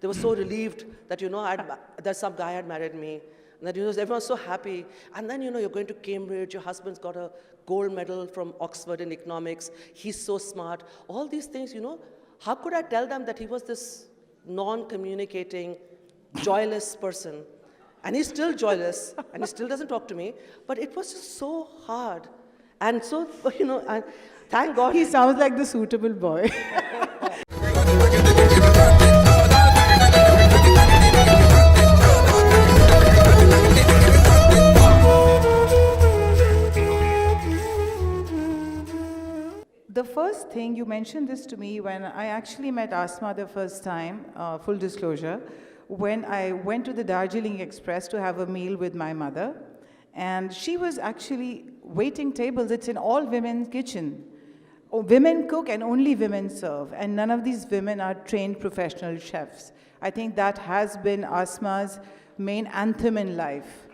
They were so relieved that, that some guy had married me. And that, everyone was so happy. And then, you're going to Cambridge, your husband's got a gold medal from Oxford in economics. He's so smart. All these things, how could I tell them that he was this non-communicating, joyless person? And he's still joyless, and he still doesn't talk to me. But it was just so hard. And so, and thank God. He sounds like the suitable boy. The first thing, you mentioned this to me when I actually met Asma the first time, full disclosure, when I went to the Darjeeling Express to have a meal with my mother. And she was actually waiting tables. It's an all-women kitchen. Women cook and only women serve. And none of these women are trained professional chefs. I think that has been Asma's main anthem in life.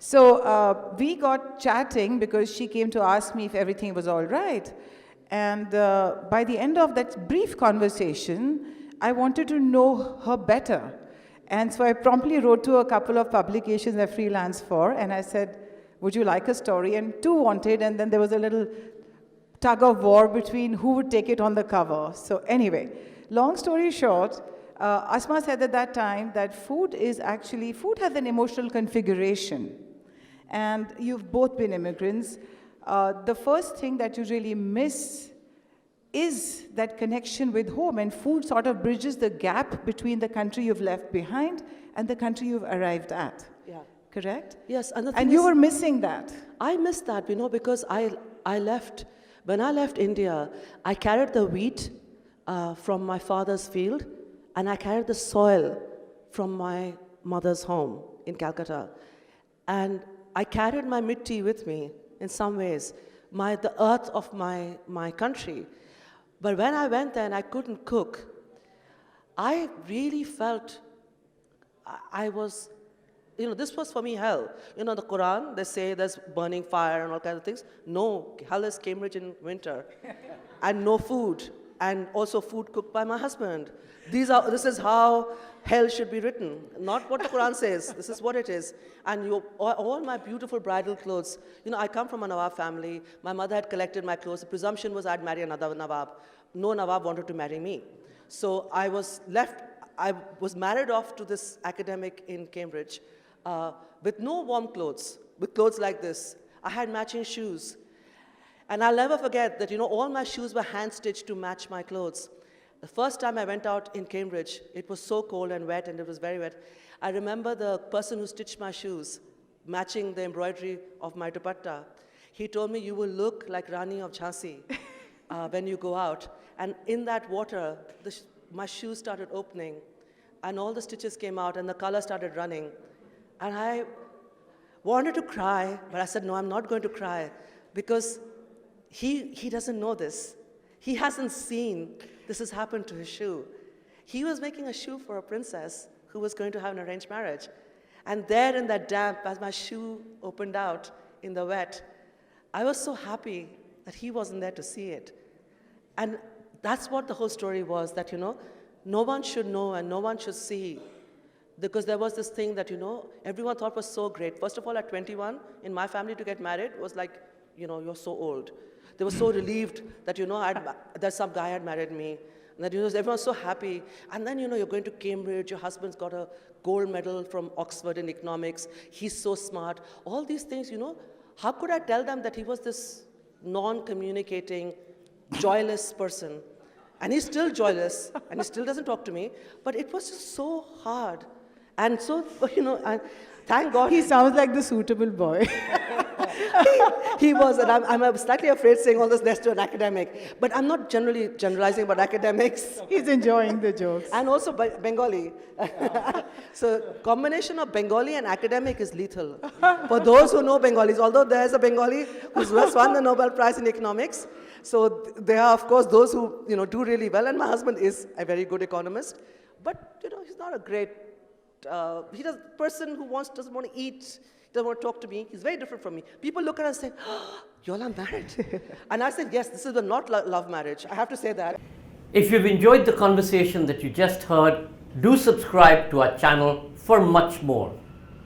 So we got chatting because she came to ask me if everything was all right. And by the end of that brief conversation, I wanted to know her better. And so I promptly wrote to a couple of publications I freelance for, and I said, would you like a story? And two wanted, and then there was a little tug of war between who would take it on the cover. So anyway, long story short, Asma said at that time that food has an emotional configuration. And you've both been immigrants. The first thing that you really miss is that connection with home, and food sort of bridges the gap between the country you've left behind and the country you've arrived at. Yeah. Correct? Yes. And you were missing that. I missed that, because when I left India, I carried the wheat from my father's field, and I carried the soil from my mother's home in Calcutta. And I carried my mitti with me in some ways, the earth of my country. But when I went there and I couldn't cook, I really felt I was, this was for me hell. The Quran, they say there's burning fire and all kinds of things. No, hell is Cambridge in winter. And no food. And also food cooked by my husband. This is how hell should be written. Not what the Quran says. This is what it is. And all my beautiful bridal clothes. I come from a Nawab family. My mother had collected my clothes. The presumption was I'd marry another Nawab. No Nawab wanted to marry me. So I was married off to this academic in Cambridge with no warm clothes, with clothes like this. I had matching shoes. And I'll never forget that, all my shoes were hand-stitched to match my clothes. The first time I went out in Cambridge, it was so cold and wet, and it was very wet. I remember the person who stitched my shoes, matching the embroidery of my dupatta. He told me, you will look like Rani of Jhansi when you go out. And in that water, my shoes started opening, and all the stitches came out, and the color started running. And I wanted to cry, but I said, no, I'm not going to cry, because he doesn't know this. He hasn't seen this has happened to his shoe. He was making a shoe for a princess who was going to have an arranged marriage. And there in that damp, as my shoe opened out in the wet, I was so happy that he wasn't there to see it. And that's what the whole story was, that, no one should know and no one should see. Because there was this thing that, everyone thought was so great. First of all, at 21, in my family to get married was like, you're so old. They were so relieved that, that some guy had married me. And that, everyone was so happy. And then, you're going to Cambridge, your husband's got a gold medal from Oxford in economics. He's so smart. All these things, how could I tell them that he was this non-communicating, joyless person? And he's still joyless, and he still doesn't talk to me. But it was just so hard. And so, and thank God. He sounds like the suitable boy. He was, and I'm slightly afraid saying all this next to an academic. But I'm not generally generalizing about academics. He's enjoying the jokes. And also Bengali. So combination of Bengali and academic is lethal. For those who know Bengalis, although there's a Bengali who's just won the Nobel Prize in economics. So there are, of course, those who do really well. And my husband is a very good economist. But he's not a great, person who doesn't want to eat, doesn't want to talk to me. He's very different from me. People look at us and say, oh, you all are married. And I said, yes, this is not love marriage. I have to say that. If you've enjoyed the conversation that you just heard, do subscribe to our channel for much more.